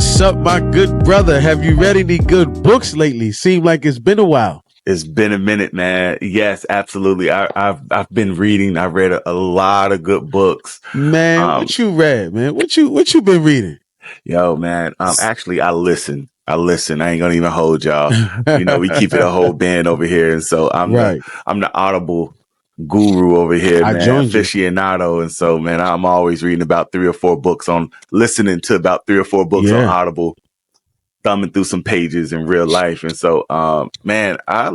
What's up, my good brother? Have you read any good books lately? Seem like it's been a while. It's been a minute, man. Yes, absolutely. I've been reading. I read a lot of good books. Man, what you read, man? What you been reading? Yo, man. Actually, I listen. I ain't gonna even hold y'all. We keep it a whole band over here, and so I'm the Audible guru over here, man. Aficionado, and so, man, I'm always reading about 3 or 4 books listening to about 3 or 4 books on Audible, thumbing through some pages in real life. And so, man, I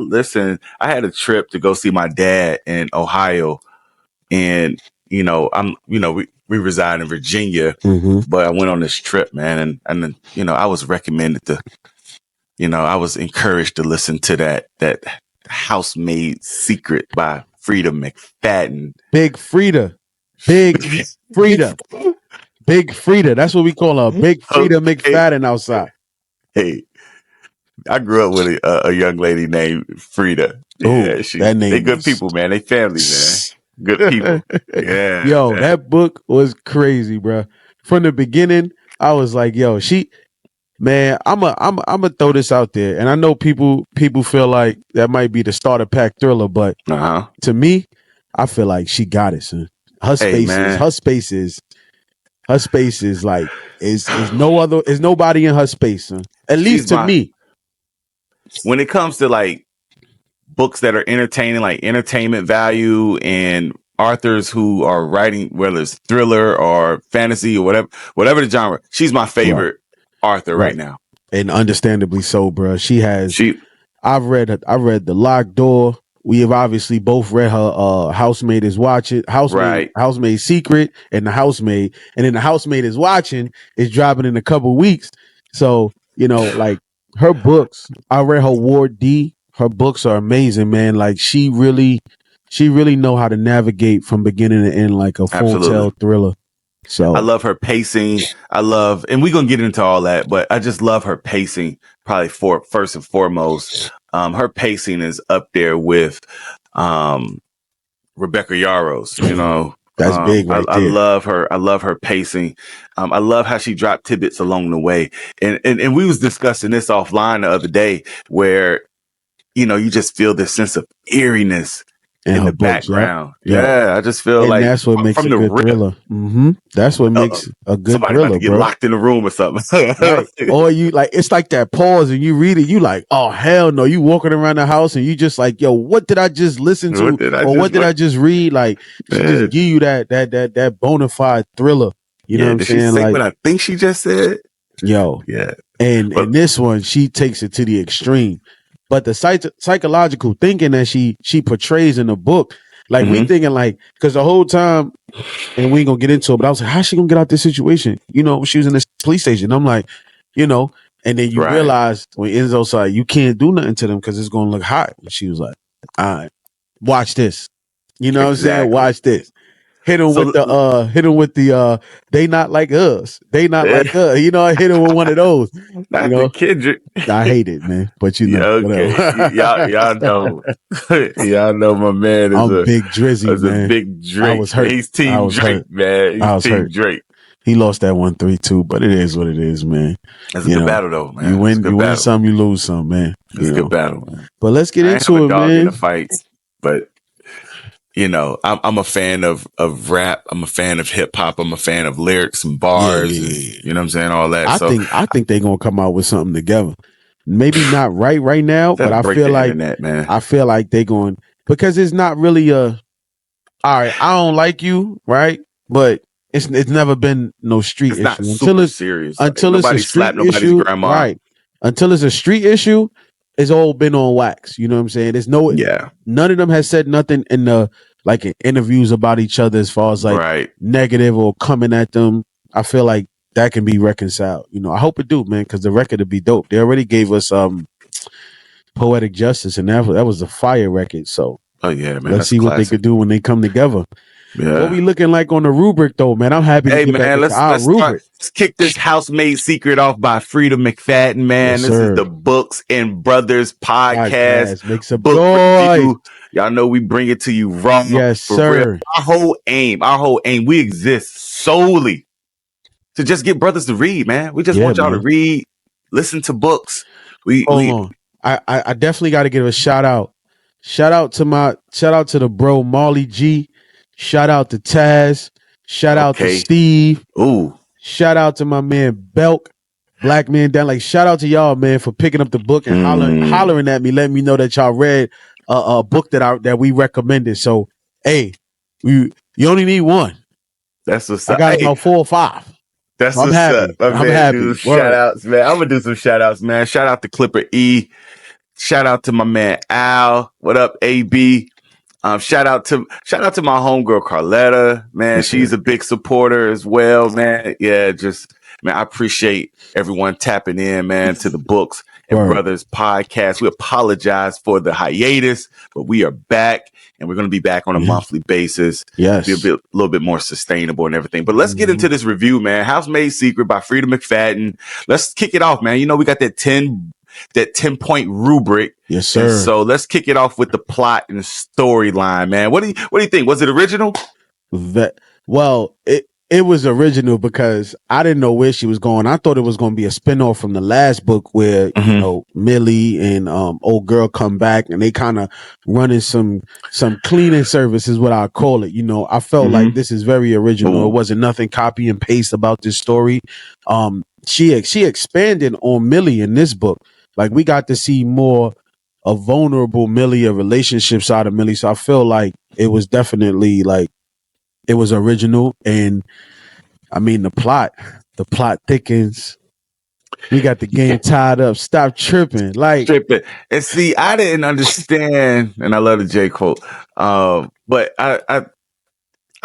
had a trip to go see my dad in Ohio, and, we reside in Virginia, but I went on this trip, man. And I was recommended I was encouraged to listen to that Housemaid Secret by Freida McFadden. Big Freida. That's what we call her. Big Freida McFadden outside. Hey, I grew up with a young lady named Freida. Yeah, they good people, man. They family, man. Good people. Yeah. Yo, that book was crazy, bro. From the beginning, I was like, yo, I'm a throw this out there. And I know people feel like that might be the starter pack thriller, but to me, I feel like she got it, son. Her space is like is nobody in her space, son. At least to me. When it comes to like books that are entertaining, like entertainment value, and authors who are writing, whether it's thriller or fantasy or whatever the genre, she's my favorite author right now. And understandably so, bro. I've read The Locked Door. We have obviously both read her Housemaid is Watching, Housemaid Secret, and The Housemaid. And then The Housemaid is Watching is dropping in a couple weeks. So, like her books, I read her Ward D. Her books are amazing, man. Like she really know how to navigate from beginning to end like a full tale thriller. So I love her pacing. And we're gonna get into all that, but I just love her pacing. Probably first and foremost, her pacing is up there with Rebecca Yarros. That's big. I love her. I love her pacing. I love how she dropped tidbits along the way. And we was discussing this offline the other day, where you just feel this sense of eeriness in the background. Yeah, I just feel like that's what makes a good thriller. That's what makes a good somebody thriller, about to get locked in a room or something. Right. Or you like, it's like that pause and you read it, you like, oh hell no, you walking around the house and you just like, yo, what did I just listen to? What did I just read? Like, she just give you that bona fide thriller. You know what I'm saying? She say what I think she just said. Yo, yeah. And this one, she takes it to the extreme. But the psychological thinking that she portrays in the book, like we thinking like, because the whole time, and we ain't gonna get into it, but I was like, how's she gonna get out this situation? She was in this police station. I'm like, and then you realize when Enzo's like, you can't do nothing to them because it's gonna look hot. And she was like, all right, watch this. You know what I'm saying? Watch this. Hit him with the they not like us. They not like us. I hit him with one of those. Kendrick. I hate it, man. But y'all know. Y'all know my man is a big Drizzy, man. A big Drake. I was hurt. He's Team Drake, man. He's Team Drake. He lost that 1-3-2, but it is what it is, man. That's a good battle, though, man. You win some, you lose some, man. It's a good battle, man. But let's get into it, man. In a fight, but. I'm a fan of rap. I'm a fan of hip hop. I'm a fan of lyrics and bars. And, you know what I'm saying? All that. I think they're gonna come out with something together. Maybe not right now, but I feel like they're going, because it's not really all right, I don't like you, right? But it's never been no street issue until it's serious. Until it's a street issue, grandma. Right? Until it's a street issue, it's all been on wax. You know what I'm saying? There's none of them has said nothing in interviews about each other as far as negative or coming at them. I feel like that can be reconciled. I hope it do, man, because the record would be dope. They already gave us Poetic Justice, and that was a fire record. So man, let's see what they could do when they come together. Yeah. What we looking like on the rubric, though, man? I'm happy to get back into our rubric. Let's kick this Housemaid Secret off by Freida McFadden, man. This is the Books and Brothers podcast. Make some noise. Y'all know we bring it to you raw. Yes, sir. Real. Our whole aim, we exist solely to just get brothers to read, man. We just want y'all to read, listen to books. Hold on. I definitely got to give a shout out. Shout out to the bro Marley G. Shout out to Taz. Shout out to Steve. Ooh. Shout out to my man Belk. Black Man Down. Like, shout out to y'all, man, for picking up the book and hollering at me, letting me know that y'all read a book that we recommended. So, hey, you only need one. That's what's up. I got about 4 or 5. That's what's up. I'm happy. Shout outs, man. I'm gonna do some shout outs, man. Shout out to Clipper E. Shout out to my man Al. What up, AB? Shout out to my homegirl Carletta, man. She's a big supporter as well, man. Yeah, man, I appreciate everyone tapping in, man, to the Books and Brothers podcast. We apologize for the hiatus, but we are back, and we're going to be back on a monthly basis. Yes, be a little bit more sustainable and everything. But let's get into this review, man. Housemaid Secret by Freida McFadden. Let's kick it off, man. You know, we got that 10-point rubric. Yes, sir. And so let's kick it off with the plot and storyline, man. What do you think? Was it original? It was original because I didn't know where she was going. I thought it was going to be a spinoff from the last book where, you know, Millie and old girl come back and they kind of running some cleaning service is what I call it. You know, I felt like this is very original. It wasn't nothing copy and paste about this story. She expanded on Millie in this book. Like, we got to see more a vulnerable Millie, a relationship side of Millie. So I feel like it was definitely like, it was original. And I mean, the plot thickens. We got the game tied up. Stop tripping. And see, I didn't understand, and I love the J quote. But I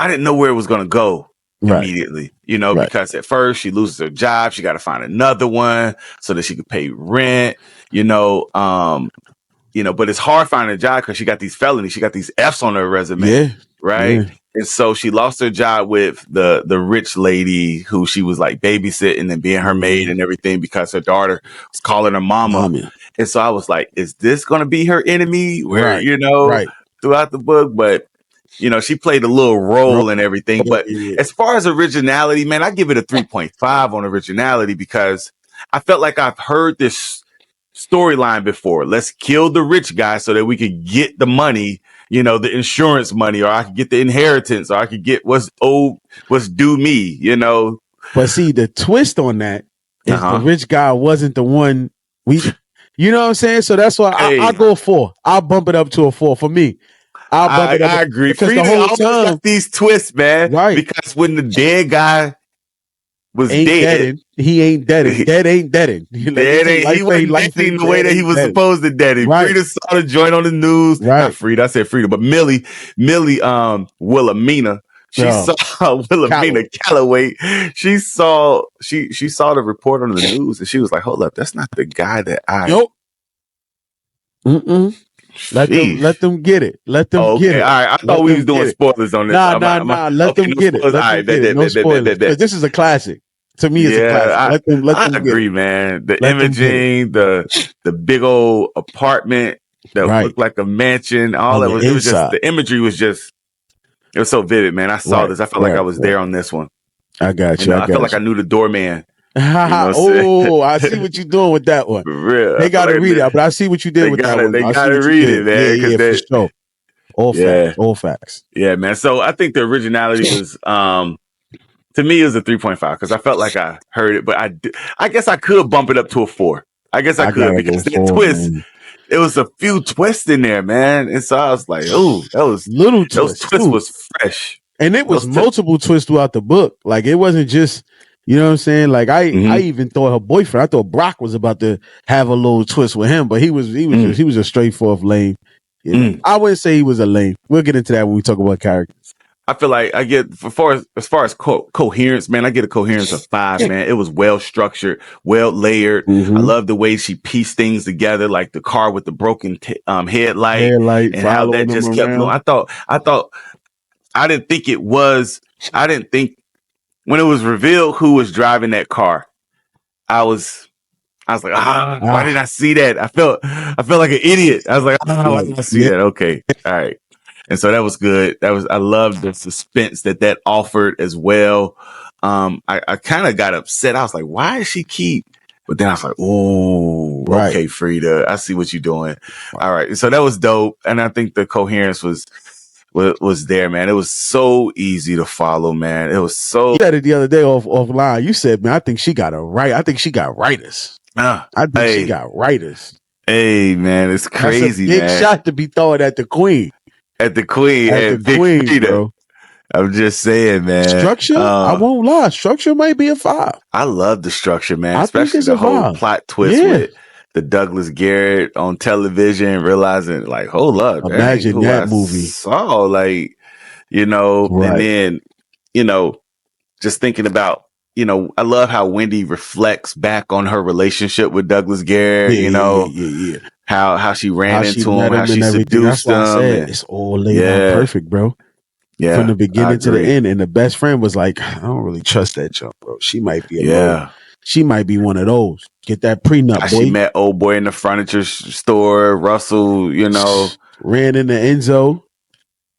didn't know where it was going to go immediately, you know, because at first she loses her job. She got to find another one so that she could pay rent, you know, but it's hard finding a job because she got these felonies. She got these F's on her resume. Right. Yeah. And so she lost her job with the rich lady who she was like babysitting and being her maid and everything because her daughter was calling her mama. And so I was like, is this going to be her enemy throughout the book? But, you know, she played a little role and everything. But as far as originality, man, I give it a 3.5 on originality because I felt like I've heard this storyline before. Let's kill the rich guy so that we could get the money, you know, the insurance money, or I could get the inheritance, or I could get what's due me, you know. But see, the twist on that is the rich guy wasn't the one you know what I'm saying? So that's why I'll go 4. I'll bump it up to a 4 for me. I agree. Because the whole time got these twists, man. Right. Because when the dead guy was dead. He ain't dead. Dead ain't dead. He wasn't dead the way that he was supposed to dead. Freida saw the joint on the news. Not Freida, I said Freida, but Millie, Wilhelmina. She saw Wilhelmina Calloway. She saw the report on the news and she was like, hold up, that's not the guy that I. Nope. Let them get it. Let them get it. All right. I thought we was doing spoilers on this. Nah. Let them get it. No spoilers. This is a classic. To me, it's a classic. Let them agree, man. The imaging, the big old apartment that looked like a mansion, all that was. It was just the imagery was just. It was so vivid, man. I saw this. I felt like I was there on this one. I got you. I felt like I knew the doorman. I see what you're doing with that one. For real. They got to read it, but I see what you did with that one. They got to read it, man. Yeah, for sure. All facts. Yeah, man. So I think the originality was, to me, it was a 3.5 because I felt like I heard it, but I guess I could bump it up to a 4. I guess I could because that twist, it was a few twists in there, man. And so I was like, ooh, that was little twists. Those twists was fresh. And it was multiple twists throughout the book. Like, it wasn't just, you know what I'm saying? Like, I even thought her boyfriend, I thought Brock was about to have a little twist with him, but he was a straightforward lame. You know? I wouldn't say he was a lame. We'll get into that when we talk about characters. I feel like I get, as far as coherence, man, I get a coherence of 5, man. It was well structured, well layered. I love the way she pieced things together, like the car with the broken headlight and how that just kept going. I didn't think when it was revealed who was driving that car, I was like, why didn't I see that? I felt like an idiot. I was like, why didn't I see that? Okay. All right. And so that was good. I loved the suspense that offered as well. I kind of got upset. I was like, why does she keep? But then I was like, oh, okay, Freida, I see what you're doing. Right. All right. So that was dope. And I think the coherence was there, man. It was so easy to follow, man. It was so. You said it the other day offline. You said, man, I think she got I think she got writers. I think she got writers. Hey, man, it's crazy, That's a big shot to be throwing at the queen. At the queen. At the queen, Freida. Bro. I'm just saying, man. Structure? I won't lie. Structure might be a 5. I love the structure, man. Especially the whole plot twist with the Douglas Garrett on television, realizing, like, hold up. Imagine that movie. Saw, like, and then, just thinking about, I love how Wendy reflects back on her relationship with Douglas Garrett, how she ran into him, how she seduced him. That's why I said it's all laid out perfect, bro. Yeah, from the beginning to the end, and the best friend was like, I don't really trust that jump, bro. She might be she might be one of those. Get that prenup, boy. She met old boy in the furniture store, Russell, ran into Enzo.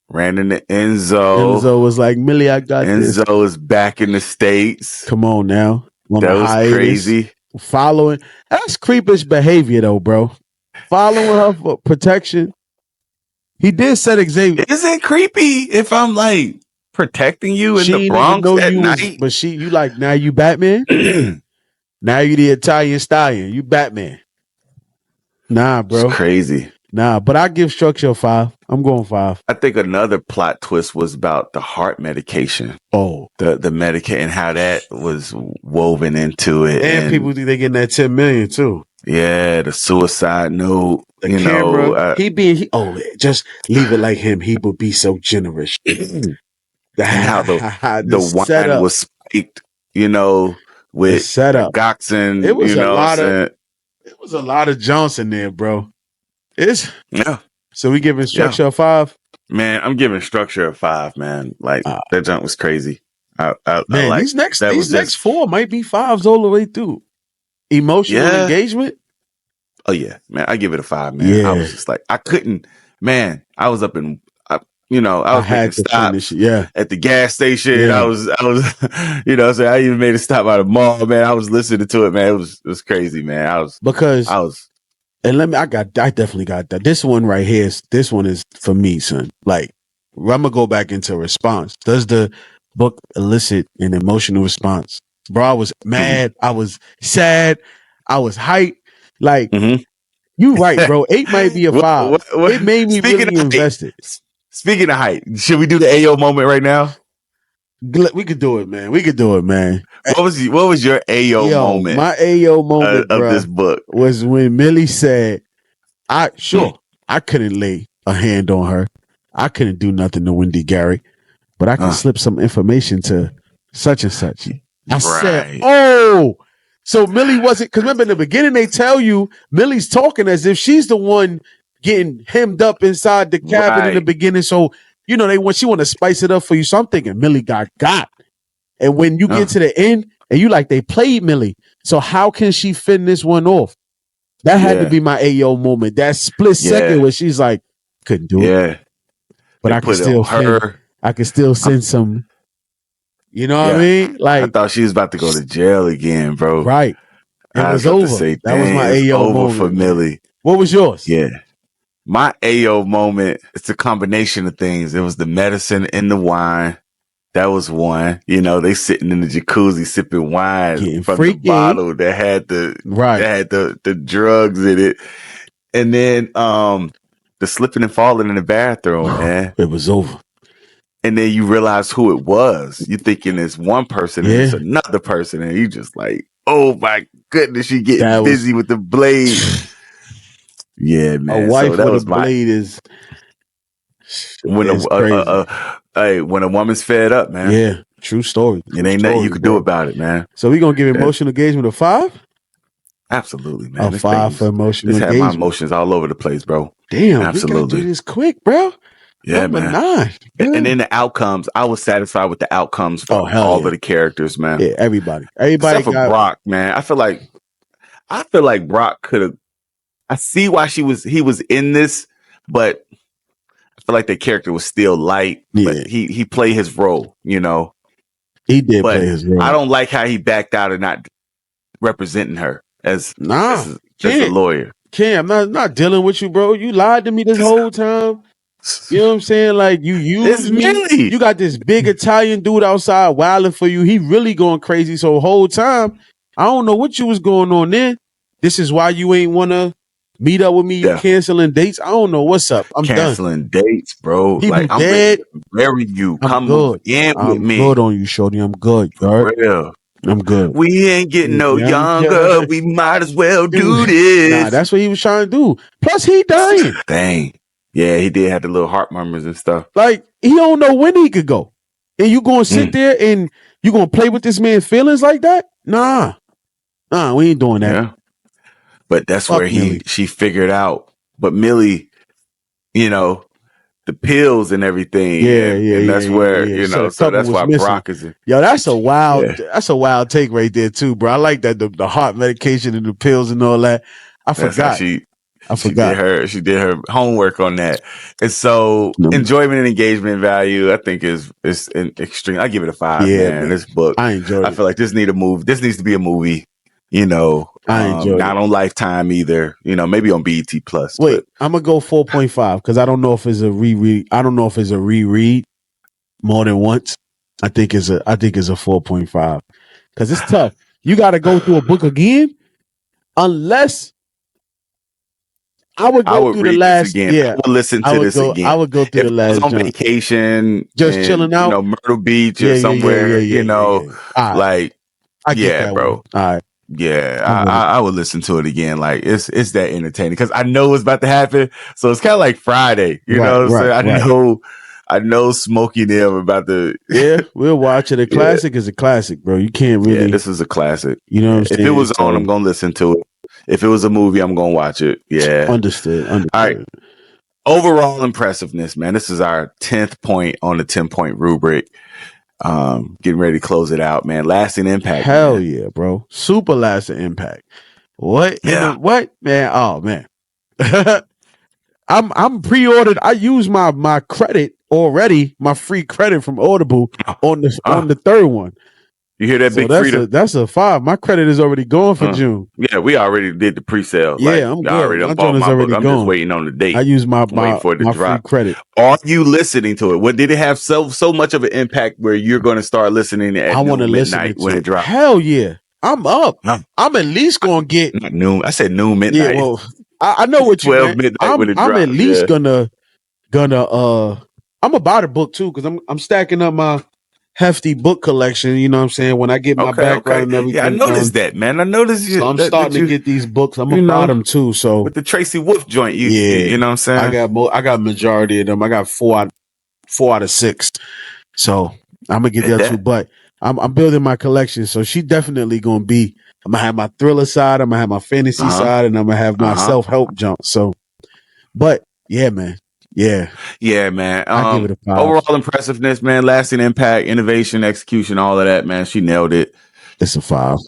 Enzo was like, Millie, I got this. Enzo is back in the States. Come on now. That was crazy. Following. That's creepish behavior though, bro. Following her for protection. He did set Xavier. Is it creepy if I'm like protecting you in the Bronx at night? But you like, now you Batman? Now you the Italian stallion. You Batman. Nah, bro. It's crazy. Nah, but I give Structure a 5. I'm going 5. I think another plot twist was about the heart medication. Oh. The Medicaid and how that was woven into it. And people think they getting that 10 million too. Yeah, the suicide note. The camera. Just leave it like him. He would be so generous. And how the wine setup was spiked, with setup. Goxon. It was it was a lot of Johnson there, bro. So we giving Structure a 5? Man, I'm giving Structure a 5, man. Like that jump was crazy. These next 4 might be 5s all the way through. Emotional engagement. Oh yeah, man. I give it a 5, man. Yeah. I was just like, I couldn't, man. I was up in, I was making stops at the gas station. Yeah. I was, so I even made a stop by the mall, man. I was listening to it, man. It was crazy, man. And I definitely got that. This one right here, this one is for me, son. Like, I'm gonna go back into response. Does the book elicit an emotional response? Bro, I was mad. I was sad. I was hyped. Like, you right, bro. 8 might be a 5. It made me really invested. Speaking of hype, should we do the AO moment right now? We could do it, man. What was your AO moment? My AO moment of this book was when Millie said, I couldn't lay a hand on her. I couldn't do nothing to Wendy Garrick, but I can slip some information to such and such. I said, oh, so Millie wasn't, because remember in the beginning they tell you Millie's talking as if she's the one getting hemmed up inside the cabin in the beginning. So, she want to spice it up for you. So I'm thinking Millie got. And when you get to the end and you like, they played Millie. So how can she fin this one off? That had to be my AO moment. That split second where she's like, couldn't do it. But I can still send some. You know what I mean? Like, I thought she was about to go to jail again, bro. Right. It was over. That was my AO moment for Millie. What was yours? Yeah. My AO moment, it's a combination of things. It was the medicine and the wine. That was one. They sitting in the jacuzzi sipping wine from the bottle that had the drugs in it. And then the slipping and falling in the bathroom, man. It was over. And then you realize who it was. You're thinking it's one person and it's another person. And you just like, oh my goodness, she getting busy with the blade. Yeah, man. A wife with a blade is when a woman's fed up, man. Yeah, true story. It ain't nothing you could do about it, man. So we gonna give emotional engagement a 5? Absolutely, man. A 5 for emotional engagement. Had my emotions all over the place, bro. Damn, absolutely. We gotta do this quick, bro. Yeah, Number man. 9. And then the outcomes, I was satisfied with the outcomes for all of the characters, man. Yeah, everybody. Except for Brock, man. I feel like Brock could have. I see why he was in this, but I feel like the character was still light. But he played his role, He did play his role. I don't like how he backed out and not representing her as a lawyer. I'm not dealing with you, bro. You lied to me this whole time. You know what I'm saying? Like, you used me. Millie. You got this big Italian dude outside wilding for you. He really going crazy. So the whole time, I don't know what you was going on there. This is why you ain't want to meet up with me. You canceling dates. I don't know what's up. I'm canceling dates, bro. People like, I'm dead. ready to marry you. Come move in with me. I'm good on you, shorty. I'm good. For real. I'm good. We ain't getting no younger. We might as well do this. Nah, that's what he was trying to do. Plus, he dying. Dang. Yeah, he did have the little heart murmurs and stuff. Like, he don't know when he could go. And you going to sit there and you going to play with this man's feelings like that? Nah, we ain't doing that. Yeah. But that's where she figured out. But Millie, you know, the pills and everything. And that's where, you know, so that's why missing. Brock is in. Yo, that's a wild take right there too, bro. I like that, the heart medication and the pills and all that. I forgot. She did her homework on that. And so enjoyment and engagement value, I think is extreme. I give it a 5, man. This book. I enjoyed it. I feel like this needs to be a movie, you know. I enjoyed not on Lifetime either, you know, maybe on BET Plus. Wait, I'm gonna go 4.5 because I don't know if it's a reread. I don't know if it's a reread more than once. I think it's a 4.5 because it's tough. You got to go through a book again, unless. I would go through the last. Again. Yeah, I would listen to this again. I would go through the last. On vacation, just chilling out, you know, Myrtle Beach or somewhere. You know, like, I get that, bro. All right. Yeah, I would listen to it again. Like, it's that entertaining because I know what's about to happen. So it's kind of like Friday. You know what I'm saying? I know Smokey and them about to. Yeah, we'll watch it. A classic is a classic, bro. You can't really. Yeah, this is a classic. You know what I'm saying? If it was on, I'm gonna listen to it. If it was a movie, I'm gonna watch it. Yeah, understood. All right. Overall impressiveness, man. This is our 10th point on the 10-point rubric. Getting ready to close it out, man. Lasting impact. Hell yeah, bro. Super lasting impact. What? Yeah. What, man? Oh man. I'm pre-ordered. I use my credit already, my free credit from Audible on the third one. You hear that, Big Freida? That's a 5. My credit is already going for June. Yeah, we already did the pre-sale. Yeah, I'm good. I bought my book. I'm just waiting on the date. I use my for it to drop. Free credit. Are you listening to it? What did it have so much of an impact where you're going to start listening at midnight when it drops? Hell yeah, I'm up. I'm at least going to get not noon. I said noon, midnight. Yeah, well, I know what 12 midnight when it drops. I'm at least gonna I'm gonna buy the book too because I'm stacking up my hefty book collection, you know what I'm saying? When I get my background and everything. Yeah, I noticed that, man. I noticed you. So I'm starting to get these books. I'm gonna buy them too. So with the Tracy Wolf joint, you know what I'm saying? I got majority of them. I got 4 out of 6. So I'm gonna get that too. But I'm building my collection. So she definitely gonna be. I'm gonna have my thriller side. I'm gonna have my fantasy side, and I'm gonna have my self-help jump. So, but yeah, man. Yeah, man. I give it a 5. Overall impressiveness, man. Lasting impact, innovation, execution, all of that, man. She nailed it. It's a 5.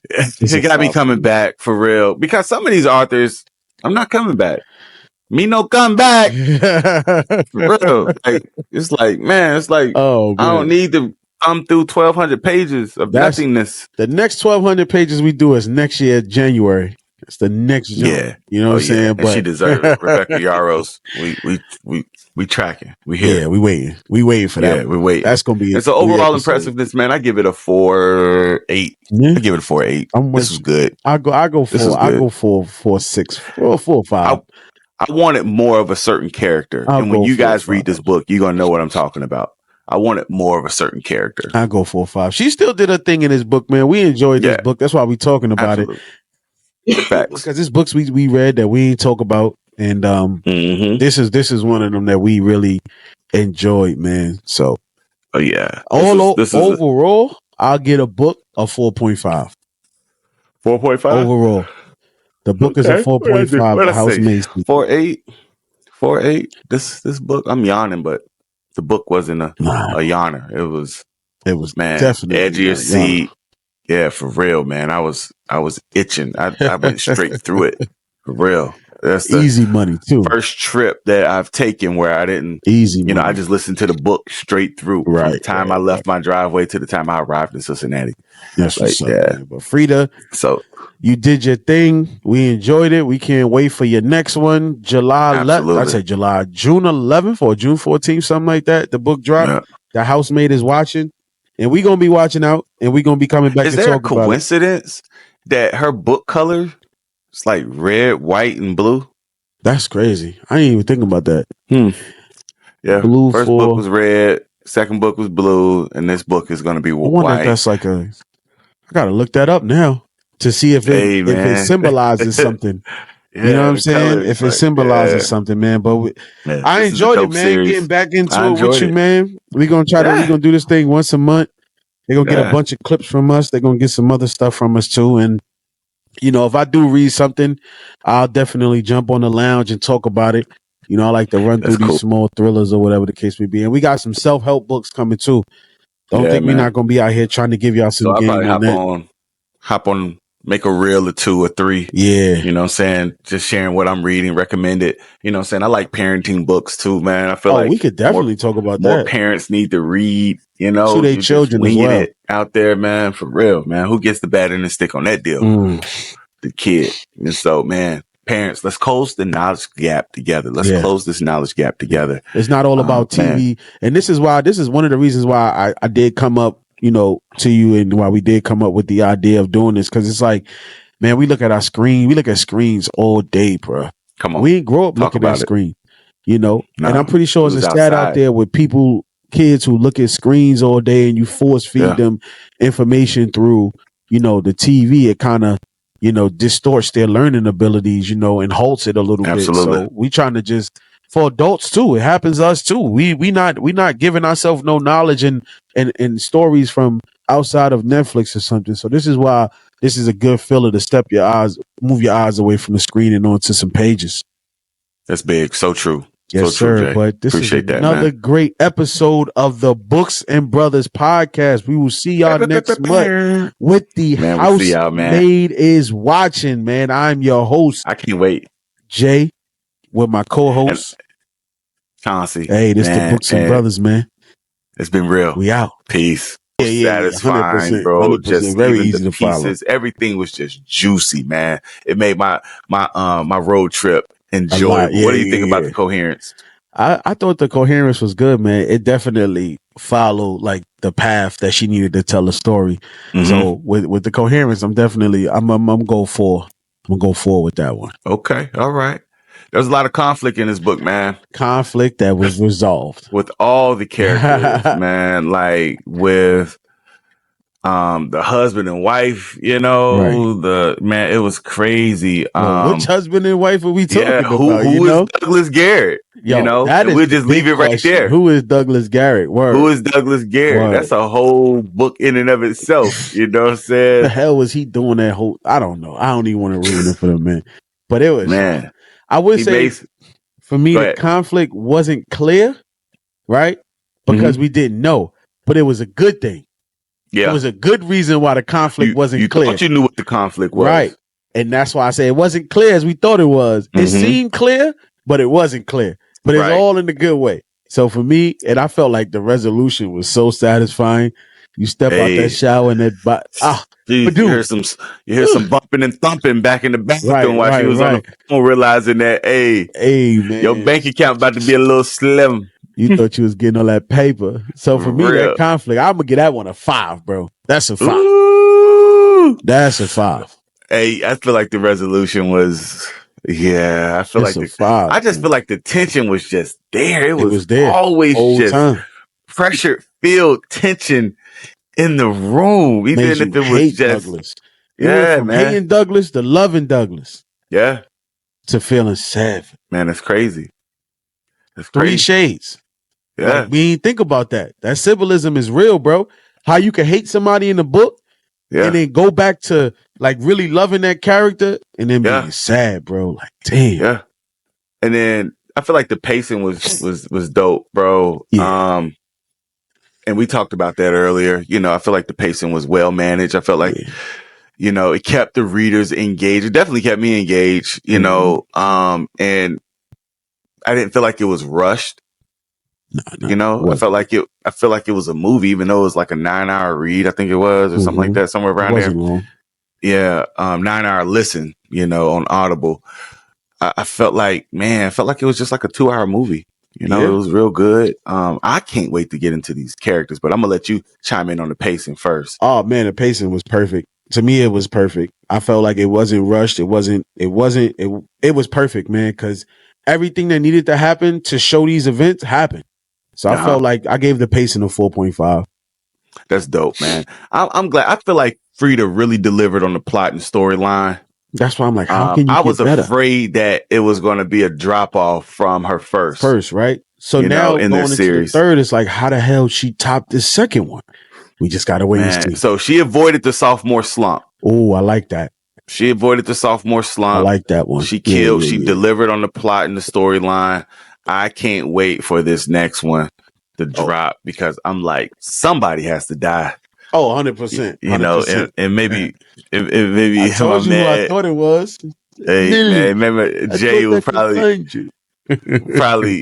She got me coming back for real because some of these authors, I'm not coming back. Me no come back. For real. Like, it's like, man, I don't need to come through 1,200 pages of nothingness. The next 1,200 pages we do is next year, January. It's the next jump. Yeah. You know what I'm saying? But she deserves it. Rebecca Yarros. We tracking. We here. Yeah, we waiting. We waiting for that. Yeah, we waiting. That's gonna be it. And so overall impressiveness, man, I give it a 4.8. Yeah. I give it a 4.8. This was good. I go 4. I go 4.6. 4.5. I wanted more of a certain character. And when you guys read this book, you're gonna know what I'm talking about. I wanted more of a certain character. I go 4.5. She still did her thing in this book, man. We enjoyed this book. That's why we talking about it. Facts. Because there's books we read that we ain't talk about, and this is one of them that we really enjoyed, man. So, overall, I'll get a book of 4.5. 4.5 overall. The book is a 4.5. Housemaids. 4.8. 4.8. This book, I'm yawning, but the book wasn't a yawner. It was man, definitely edge of your seat. Yeah, for real, man. I was itching. I went straight through it. For real. That's the easy money too. First trip that I've taken where I didn't I just listened to the book straight through from the time I left my driveway to the time I arrived in Cincinnati. That's what's up, man. But Freida, so you did your thing. We enjoyed it. We can't wait for your next one. June 11th or June 14th, something like that. The book drop. Yeah. The Housemaid is watching, and we're gonna be watching out, and we're gonna be coming back. Is there a coincidence that her book color is like red, white, and blue? That's crazy. I ain't even thinking about that. Yeah, first book was red, second book was blue, and this book is gonna be white. I wonder if that's like I gotta look that up now to see if it symbolizes something. You know what I'm saying? If it symbolizes something, man. But I enjoyed it, man. Series. Getting back into it with you, man. We're gonna we're gonna do this thing once a month. They're gonna get a bunch of clips from us. They're gonna get some other stuff from us too. And if I do read something, I'll definitely jump on the lounge and talk about it. I like to run through these small thrillers or whatever the case may be. And we got some self-help books coming too. Don't think we're not gonna be out here trying to give y'all some game on that. Hop on, make a reel or 2 or 3. Yeah. You know what I'm saying? Just sharing what I'm reading, recommend it. You know what I'm saying? I like parenting books too, man. I feel like we could definitely talk about that. More parents need to read, to their children as well. It out there, man, for real, man. Who gets the bat and the stick on that deal? The kid. And so, man, parents, let's close the knowledge gap together. Let's close this knowledge gap together. It's not all about TV. Man. And this is one of the reasons why I did come up, to you, and why we did come up with the idea of doing this. Cause it's like, man, we look at our screen, we look at screens all day, bro. Come on. We ain't grow up looking at screen, No, and I'm pretty sure there's a stat out there with kids who look at screens all day and you force feed them information through, the TV. It kind of, distorts their learning abilities, and halts it a little bit. So we trying to just, for adults too, it happens to us too. We not giving ourselves no knowledge and stories from outside of Netflix or something. So this is why this is a good filler to move your eyes away from the screen and onto some pages. That's big. So true. Yes, so sir. True, Jay. But this Appreciate is another great episode of the Books and Brothers podcast. We will see y'all next month with the Housemaid is watching, man. I'm your host. I can't wait. Jay, with my co-host. Chauncey. Hey, this is the Books and Brothers, man. It's been real. We out. Peace. Satisfying, bro. 100%, just very even easy the to follow. Everything was just juicy, man. It made my road trip enjoyable. What do you think about the coherence? I thought the coherence was good, man. It definitely followed like the path that she needed to tell a story. So with the coherence, I'm gonna go forward with that one. Okay, all right. There's a lot of conflict in this book, man. Conflict that was resolved with all the characters, man. Like with the husband and wife, it was crazy. Which husband and wife are we talking about? Who is Douglas Garrick? We'll just leave it right there. Who is Douglas Garrick? Word. Who is Douglas Garrick? Word. That's a whole book in and of itself. You know what I'm saying? The hell was he doing that whole? I don't know. I don't even want to ruin it for them, man. But it was, man. I would say for me, the conflict wasn't clear, right? Because we didn't know, but it was a good thing. Yeah. It was a good reason why the conflict wasn't clear. You thought you knew what the conflict was. Right. And that's why I say it wasn't clear as we thought it was. It seemed clear, but it wasn't clear. But it's all in a good way. So for me, and I felt like the resolution was so satisfying. You step out that shower and that you hear some bumping and thumping back in the bathroom while she was on the phone, realizing that man, your bank account about to be a little slim. You thought you was getting all that paper. So for me, that conflict, I'm gonna give that one a 5, bro. That's a 5. Ooh. That's a 5. Hey, I feel like the resolution was. Yeah, I feel like the 5. I just feel like the tension was just there. It was there always just pressure filled tension in the room, even if it was just Douglas. From man. hating Douglas to loving Douglas. Yeah. To feeling sad. Man, it's crazy. It's 3 shades. Yeah. Like, we ain't think about that. That symbolism is real, bro. How you can hate somebody in the book and then go back to like really loving that character and then being sad, bro. Like, damn. Yeah. And then I feel like the pacing was dope, bro. Yeah. And we talked about that earlier. I feel like the pacing was well managed. I felt like You know, it kept the readers engaged. It definitely kept me engaged, you know, and I didn't feel like it was rushed. No, you know, I felt like it was a movie, even though it was like a 9-hour read, I think it was, or something like that, somewhere around there. Long. Yeah. 9-hour listen, you know, on Audible. I felt like it was just like a 2-hour movie. You know, It was real good. I can't wait to get into these characters, but I'm gonna let you chime in on the pacing first. Oh man, the pacing was perfect. To me, it was perfect. I felt like it wasn't rushed. It was perfect, man, because everything that needed to happen to show these events happened. So I felt like I gave the pacing a 4.5. That's dope, man. I'm glad. I feel like Freida really delivered on the plot and storyline. That's why I'm like, how can you? I was afraid that it was going to be a drop off from her first, right? So now in this series, the third, it's like, how the hell she topped this second one? We just got to wait and see. So she avoided the sophomore slump. Oh, I like that. She avoided the sophomore slump. I like that one. She killed. She delivered on the plot and the storyline. I can't wait for this next one to drop because I'm like, somebody has to die. Oh, 100%. You know, and maybe I told you who I thought it was. Hey, man, remember Jay will probably,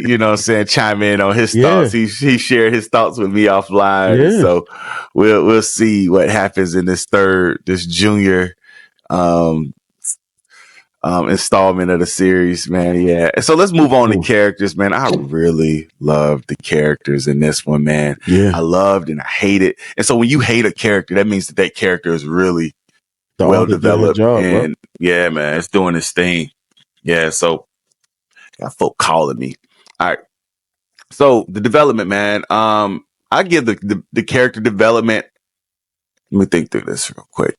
you know what I'm saying, chime in on his thoughts. He shared his thoughts with me offline. Yeah. So we'll see what happens in this junior installment of the series, man. Yeah. So let's move on to characters, man. I really loved the characters in this one, man. Yeah. I loved and I hated. And so when you hate a character, that means that character is really well developed. And yeah, man, it's doing its thing. Yeah. So got folk calling me. All right. So the development, man. I give the character development. Let me think through this real quick.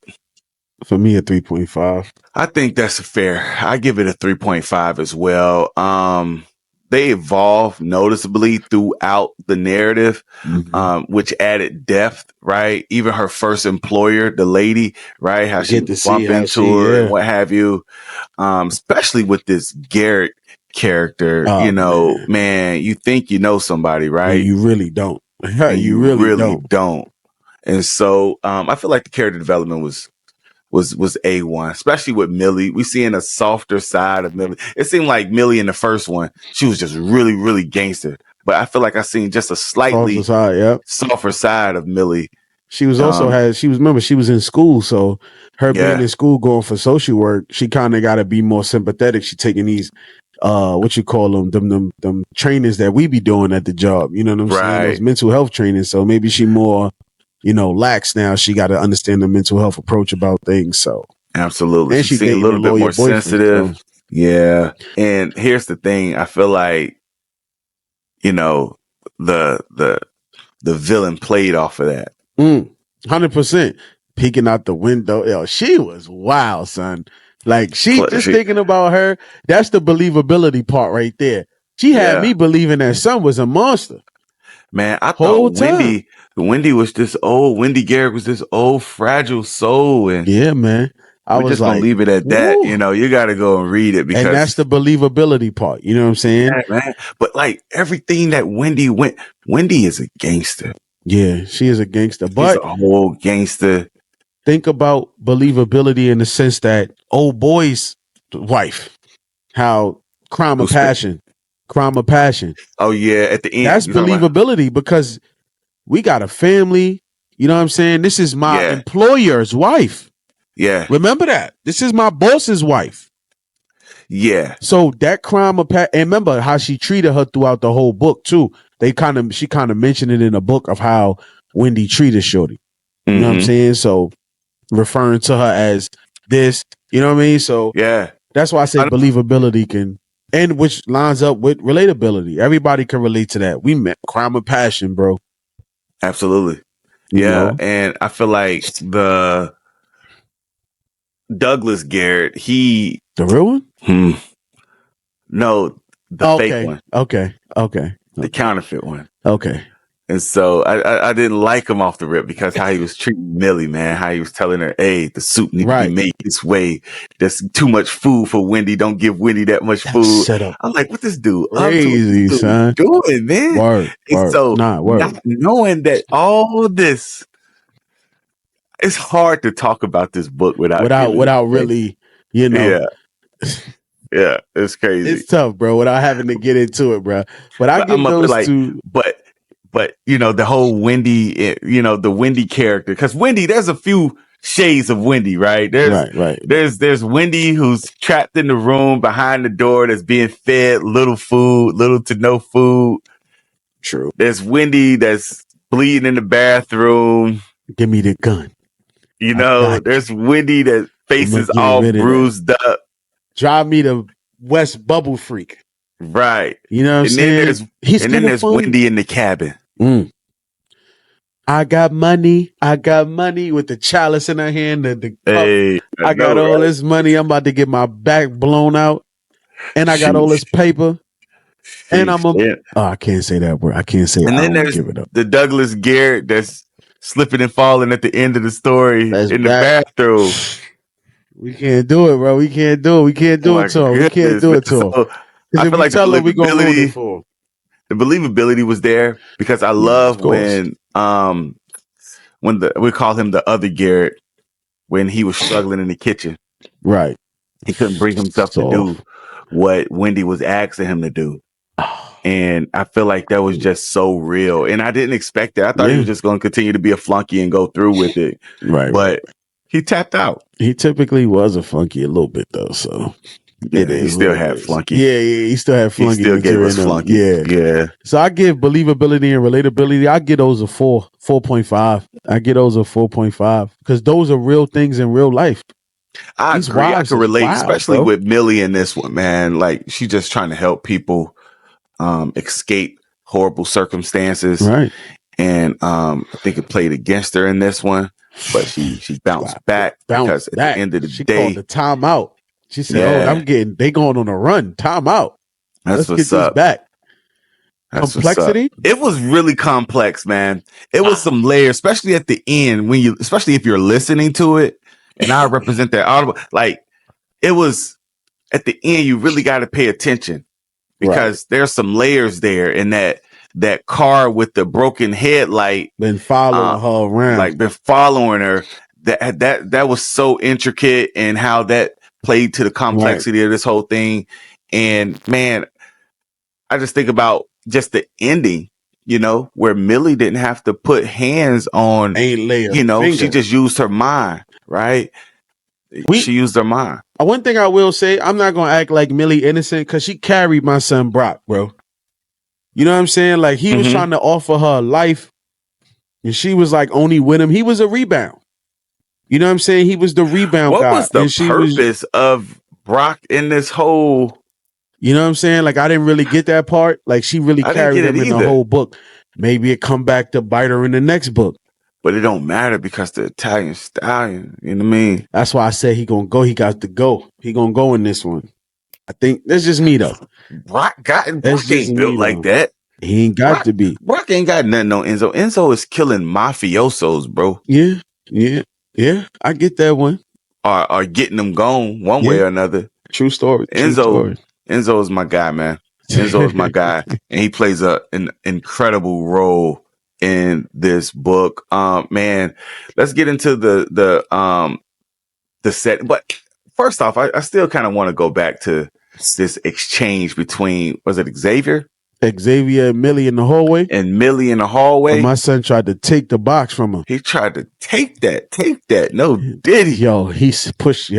For me, a 3.5. I think that's fair. I give it a 3.5 as well. They evolve noticeably throughout the narrative, which added depth, right? Even her first employer, the lady, right? How she bumped into her and what have you. Especially with this Garrick character, man, you think you know somebody, right? You really don't. You really don't. And so I feel like the character development was A1, especially with Millie. We seeing a softer side of Millie. It seemed like Millie in the first one, she was just really, really gangster. But I feel like I seen just a slightly softer side of Millie. She was also she was in school, so her being in school going for social work, she kind of got to be more sympathetic. She taking these what you call them trainings that we be doing at the job. You know what I'm saying? Those mental health trainings. So maybe she more lax now. She got to understand the mental health approach about things. So absolutely, and she's a little bit more sensitive. So. Yeah, and here's the thing: I feel like the villain played off of that. 100%. Peeking out the window. Yo, she was wild, son. Like thinking about her. That's the believability part right there. She had me believing that son was a monster. Man, I thought Wendy was this old. Wendy Garrick was this old, fragile soul, and man, I was just gonna leave it at that. Woo. You got to go and read it because that's the believability part. You know what I'm saying? Yeah, man. But like everything that Wendy is a gangster. Yeah, she is a gangster, but she's a whole gangster. Think about believability in the sense that old boy's wife, how crime of passion. Oh yeah, at the end. That's believability because we got a family. You know what I'm saying? This is my employer's wife. Yeah. Remember that. This is my boss's wife. Yeah. So that crime of passion, and remember how she treated her throughout the whole book too. She kind of mentioned it in the book of how Wendy treated Shorty. You know what I'm saying? So referring to her as this, you know what I mean? So that's why I say believability can, and which lines up with relatability. Everybody can relate to that. We met crime of passion, bro. Absolutely. And I feel like the Douglas Garrett, the real one? No, the fake one. Okay. The counterfeit one. Okay. And so I didn't like him off the rip because how he was treating Millie, man, how he was telling her, hey, the soup needs to be made this way. There's too much food for Wendy. Don't give Wendy that much food. I'm like, what this dude? Crazy, son. Doing, man. Word. So not knowing that all this, it's hard to talk about this book without really, you know. Yeah, it's crazy. It's tough, bro, without having to get into it, bro. But I give those two. But you know, the whole Wendy, you know, the Wendy character, because Wendy, there's a few shades of Wendy, right? There's Wendy who's trapped in the room behind the door that's being fed little to no food. True. There's Wendy that's bleeding in the bathroom. Give me the gun. You know, there's Wendy that faces all bruised up. Drive me to West Bubble Freak. Right. You know what I'm saying? Then there's Wendy in the cabin. I got money with the chalice in her hand. The cup. Hey, I got all this money. I'm about to get my back blown out. And I got all this paper. And I can't say that word. I can't say it. And then there's the Douglas Garrett that's slipping and falling at the end of the story in the bathroom. We can't do it, bro. We can't do it. We can't do it to him. We can't do it to him. I feel like the believability was there because I love when we call him the other Garrett when he was struggling in the kitchen. Right. He couldn't bring himself to do what Wendy was asking him to do. And I feel like that was just so real. And I didn't expect that. I thought he was just going to continue to be a flunky and go through with it. Right. But he tapped out. He typically was a flunky a little bit, though. So he still had flunky. Yeah, he still had flunky. He still gave us flunky. Yeah. So I give believability and relatability. I give those a 4.5. I give those a 4.5 because those are real things in real life. I agree. I can relate, especially with Millie in this one, man. Like she's just trying to help people escape horrible circumstances. Right. And I think it played against her in this one, but she bounced back because at the end of the day, she called the timeout. She said, they going on a run. Timeout. Let's get this back. That's complexity. It was really complex, man. It was some layers, especially at the end especially if you're listening to it. And I represent that audible. Like it was at the end, you really got to pay attention because there's some layers there. And that car with the broken headlight been following her around, like been following her. That was so intricate and how that played to the complexity of this whole thing. And man, I just think about just the ending, you know, where Millie didn't have to put hands on, she just used her mind. Right. She used her mind. One thing I will say, I'm not going to act like Millie innocent because she carried my son Brock, bro. You know what I'm saying? Like he was trying to offer her life and she was like only with him. He was a rebound. You know what I'm saying? He was the rebound guy. What was the purpose of Brock in this whole? You know what I'm saying? Like I didn't really get that part. Like she really carried him in the whole book. Maybe it come back to bite her in the next book. But it don't matter because the Italian stallion, you know what I mean? That's why I said he gonna go. He got to go. He gonna go in this one. I think that's just me though. Brock ain't built like that. He ain't got to be. Brock ain't got nothing on Enzo. Enzo is killing mafiosos, bro. Yeah. I get that one. Or getting them gone one way or another. True story. Enzo is my guy, man. Enzo is my guy, and he plays an incredible role in this book. Man, let's get into the set. But first off, I still kind of want to go back to this exchange between, was it Xavier and Millie in the hallway? And Millie in the hallway. My son tried to take the box from him. He tried to take that. No, did he? Yo, he pushed,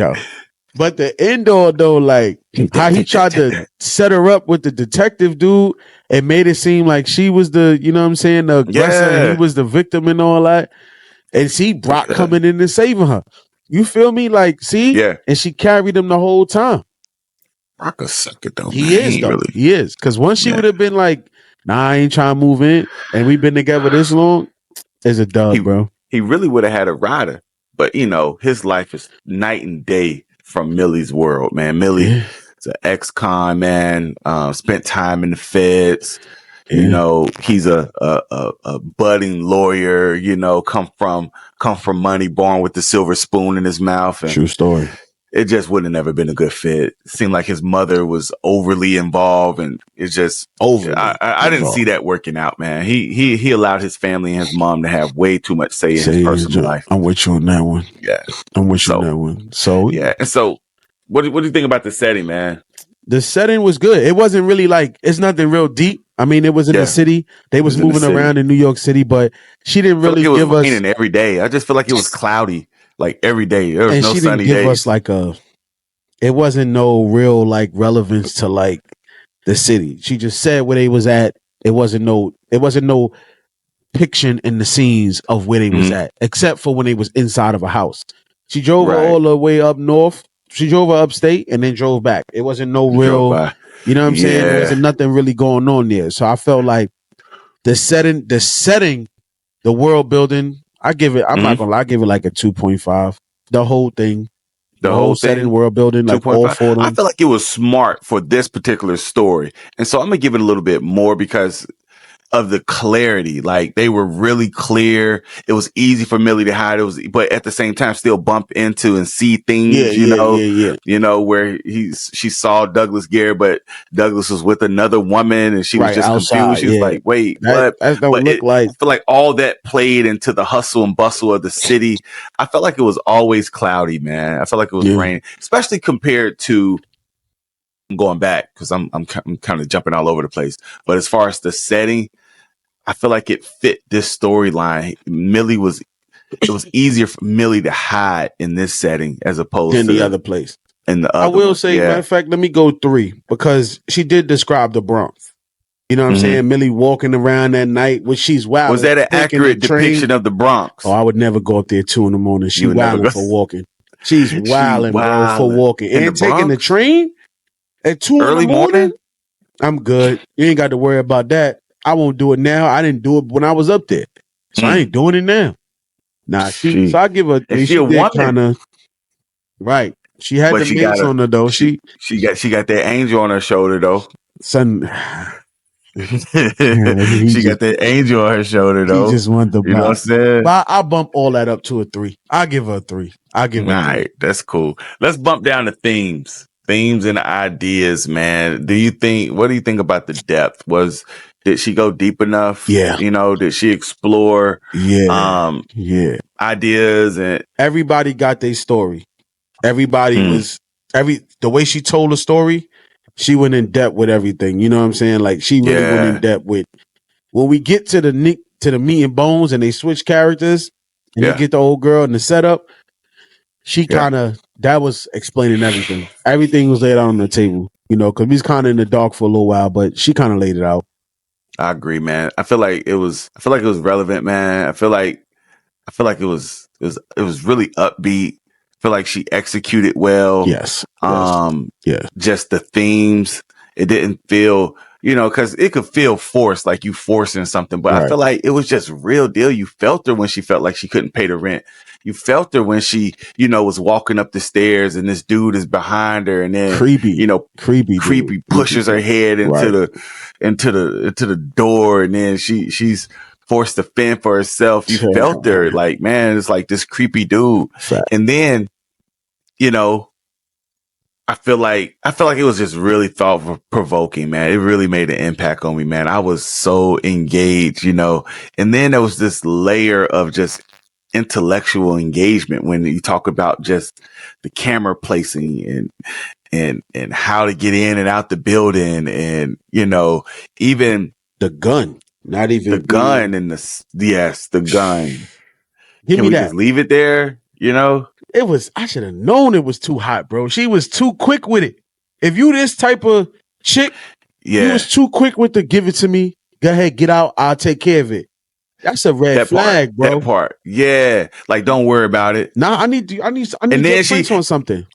But the end all though, like how he tried to set her up with the detective dude and made it seem like she was the, you know what I'm saying, the aggressor, and he was the victim and all that. And see Brock coming in and saving her. You feel me? Like, see? Yeah. And she carried him the whole time. Brock a sucker though. He is though. Really. He is. Because once she would have been like, nah, I ain't trying to move in, and we've been together this long, it's a dub, bro. He really would have had a rider. But, you know, his life is night and day from Millie's world, man. Millie is an ex-con, man. Spent time in the feds. Yeah. You know, he's a budding lawyer, you know, come from money, born with the silver spoon in his mouth. And, true story. it just would have never been a good fit. It seemed like his mother was overly involved, and it's just I didn't see that working out, man. He allowed his family and his mom to have way too much say in his personal life. I'm with you on that one. Yeah, I'm with you on that one. So yeah, and so what do you think about the setting, man? The setting was good. It wasn't really like, it's nothing real deep. I mean, it was in the city. They was moving around in New York City, but she didn't really give us raining every day. I just feel like it was cloudy, like every day. There was no sunny days. She didn't give us like it wasn't no real like relevance to like the city. She just said where they was at. It wasn't no fiction in the scenes of where they was at, except for when they was inside of a house. She drove her all the way up north. She drove her upstate and then drove back. It wasn't no real, you know what I'm saying? There wasn't nothing really going on there. So I felt like the setting, the world building, I'm not gonna lie, I give it like a 2.5. The whole thing. The whole setting, world building, like all four of them. I feel like it was smart for this particular story. And so I'm gonna give it a little bit more because of the clarity. Like they were really clear. It was easy for Millie to hide. But at the same time, still bump into and see things, you know, where she saw Douglas Garrick, but Douglas was with another woman and she was just outside, confused. She was like, wait, what? That don't look like. I feel like all that played into the hustle and bustle of the city. I felt like it was always cloudy, man. I felt like it was raining, especially compared to, I'm going back because I'm kind of jumping all over the place. But as far as the setting, I feel like it fit this storyline. It was easier for Millie to hide in this setting as opposed to the other place. In the other I will say, matter of fact, let me go 3 because she did describe the Bronx. You know what I'm saying? Millie walking around that night when she's wild. Was that an accurate depiction of the Bronx? Oh, I would never go up there 2 a.m. She wilding for walking. She's wilding, bro, for walking. And taking the train at 2 in the morning? I'm good. You ain't got to worry about that. I won't do it now. I didn't do it when I was up there. So I ain't doing it now. Nah, so I give her 3. She did kind of right. She had the mace on her though. She got that angel on her shoulder though. Son, she got that angel on her shoulder though. She just want the you know what I'm saying? But I bump all that up to a 3. I give her a 3. I give her a 3. All right, that's cool. Let's bump down to themes and ideas, man. What do you think about the depth? Did she go deep enough? Yeah. You know, did she explore ideas? And everybody got their story. Everybody the way she told the story, she went in depth with everything. You know what I'm saying? Like she really went in depth with when we get to the meat and bones and they switch characters and they get the old girl and the setup, she that was explaining everything. Everything was laid out on the table, you know, because we was kind of in the dark for a little while, but she kind of laid it out. I agree, man. I feel like it was relevant, man. I feel like it was really upbeat. I feel like she executed well. Yes. Just the themes. It didn't feel, you know, because it could feel forced, like you forcing something. But I feel like it was just real deal. You felt her when she felt like she couldn't pay the rent. You felt her when she, you know, was walking up the stairs and this dude is behind her and then creepy pushes her head into the door and then she's forced to fend for herself. You felt her like, man, it's like this creepy dude. And then, you know, I feel like it was just really thought provoking, man. It really made an impact on me, man. I was so engaged, you know, and then there was this layer of just intellectual engagement when you talk about just the camera placing and how to get in and out the building and, you know, even the gun, not even the gun and the gun. Give me that. Just leave it there, you know? I should have known it was too hot, bro. She was too quick with it. If you this type of chick, you was too quick with the give it to me. Go ahead, get out. I'll take care of it. That's a red flag, bro. That part. Yeah. Like, don't worry about it. Nah, I need your prints on something.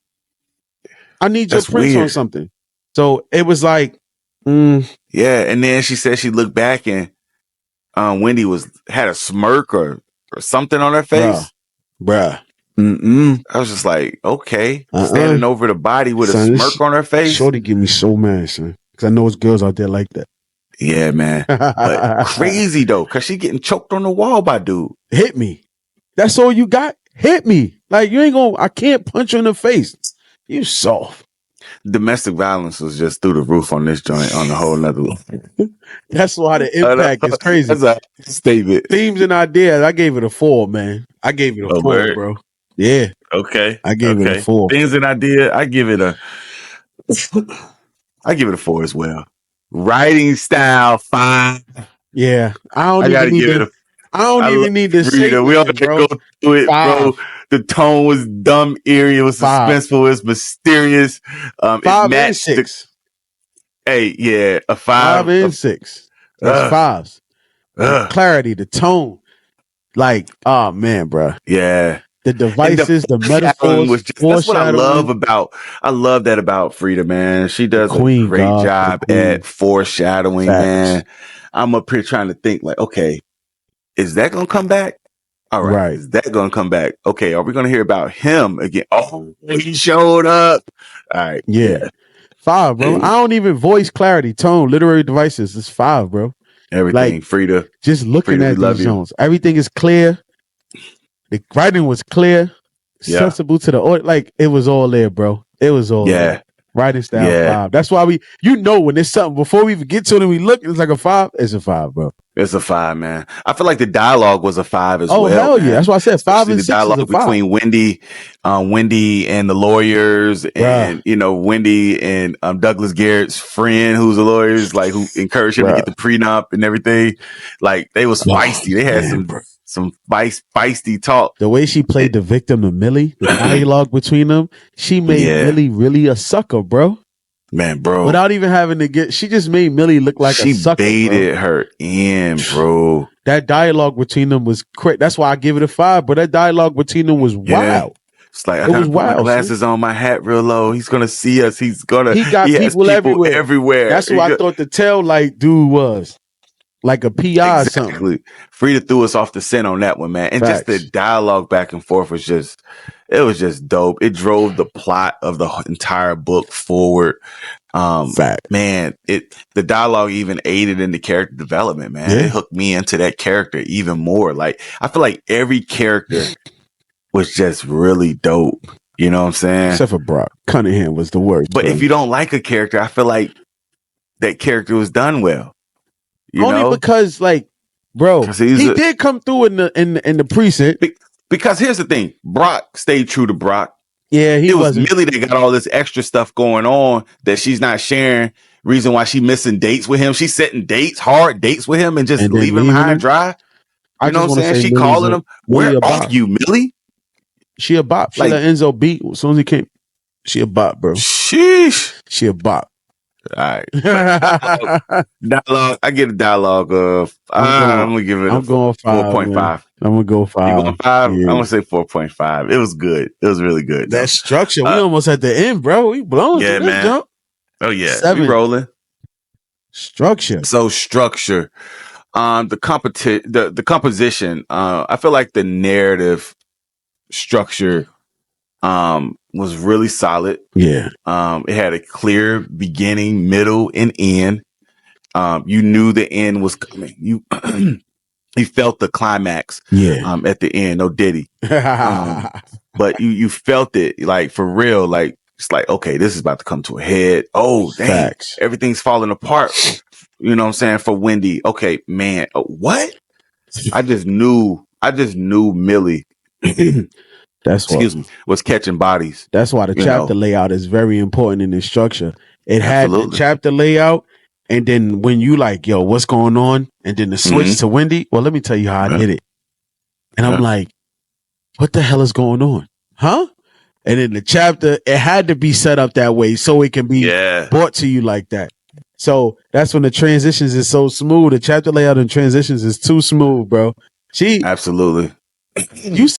I need your prints on something. So it was like, yeah. And then she said she looked back and Wendy had a smirk or something on her face. Bruh. I was just like, okay. Standing over the body with a smirk on her face. Shorty get me so mad, son. Because I know it's girls out there like that. Yeah, man. But crazy though, because she getting choked on the wall by dude. Hit me. That's all you got? Hit me. Like, you ain't gonna, I can't punch her in the face. You soft. Domestic violence was just through the roof on this joint on the whole nother level. That's why the impact is crazy. That's a statement. Themes and ideas, I gave it a 4, man. I gave it a 4, bro. Yeah. Okay. I gave it a 4. Themes and ideas, I give it a 4 as well. Writing style, 5. Yeah. I don't even need to say it. We don't have to go through it, 5. Bro. The tone was dumb, eerie. It was 5. Suspenseful. It was mysterious. 5 and 6. A 5. 5 and 6. That's 5s. The clarity, the tone. Like, oh man, bro. Yeah. The devices, the metaphors. That's what I love about. I love that about Freida, man. She does a great job at foreshadowing, man. I'm up here trying to think, like, okay, is that gonna come back? All right. Is that gonna come back? Okay, are we gonna hear about him again? Oh, he showed up. All right. Yeah. 5, bro. I don't even voice clarity, tone, literary devices. It's 5, bro. Everything, like, Freida. Just looking at these zones. Everything is clear. The writing was clear, sensible to the audience. Like, it was all there, bro. It was all there. Writing style 5. That's why when there's something, before we even get to it and we look, it's like a 5. It's a 5, bro. It's a 5, man. I feel like the dialogue was a 5 as well. Oh, hell yeah. Man. That's why I said 5 and 6 the dialogue is a 5. Between Wendy and the lawyers and, Wendy and Douglas Garrett's friend who's a lawyer, like, who encouraged him to get the prenup and everything. Like, they was feisty. They had some feisty talk. The way she played the victim of Millie, the dialogue between them, she made Millie really a sucker, bro. Man, bro. Without even having to she just made Millie look like a sucker. She baited her in, bro. That dialogue between them was crazy. That's why I give it a 5, but that dialogue between them was wild. It's like, I gotta put my glasses on, my hat real low. He's gonna see us. He got people everywhere. That's who I thought the tail light dude was. Like a PI or something. Freida threw us off the scent on that one, man. And just the dialogue back and forth was just dope. It drove the plot of the entire book forward. Man, the dialogue even aided in the character development, man. It hooked me into that character even more. Like, I feel like every character was just really dope. You know what I'm saying? Except for Brock. Cunningham was the worst. But if you don't like a character, I feel like that character was done well. Only because, like, bro, he did come through in the precinct. Because here's the thing, Brock stayed true to Brock. Yeah, it was Millie that got all this extra stuff going on that she's not sharing. Reason why she missing dates with him. She's setting hard dates with him and just leaving him high and dry. You know what I'm saying? She calling him, "Where are you, Millie?" She a bop. She let Enzo beat as soon as he came. She a bop, bro. Sheesh. She a bop. All right. Dialogue. I get a dialogue of. I'm gonna give it. I'm going 4.5. I'm gonna go 5. You going 5? Yeah. I'm gonna say 4.5. It was good. It was really good. That structure. We almost at the end, bro. We blowing. Yeah, man. Jump. Oh yeah. 7. We rolling. Structure. So structure. The composition. I feel like the narrative structure was really solid. Yeah. It had a clear beginning, middle, and end. You knew the end was coming. You felt the climax. Yeah. At the end. No Diddy. But you felt it, like, for real. Like, it's like, okay, this is about to come to a head. Oh, dang. Facts. Everything's falling apart. You know what I'm saying? For Wendy. Okay, man. What? I just knew Millie. Was catching bodies. That's why the chapter layout is very important in this structure. It had the chapter layout, and then when you like, yo, what's going on? And then the switch to Wendy. Well, let me tell you how I did it. And I'm like, what the hell is going on? Huh? And in the chapter, it had to be set up that way so it can be brought to you like that. So that's when the transitions is so smooth. The chapter layout and transitions is too smooth, bro. Absolutely. You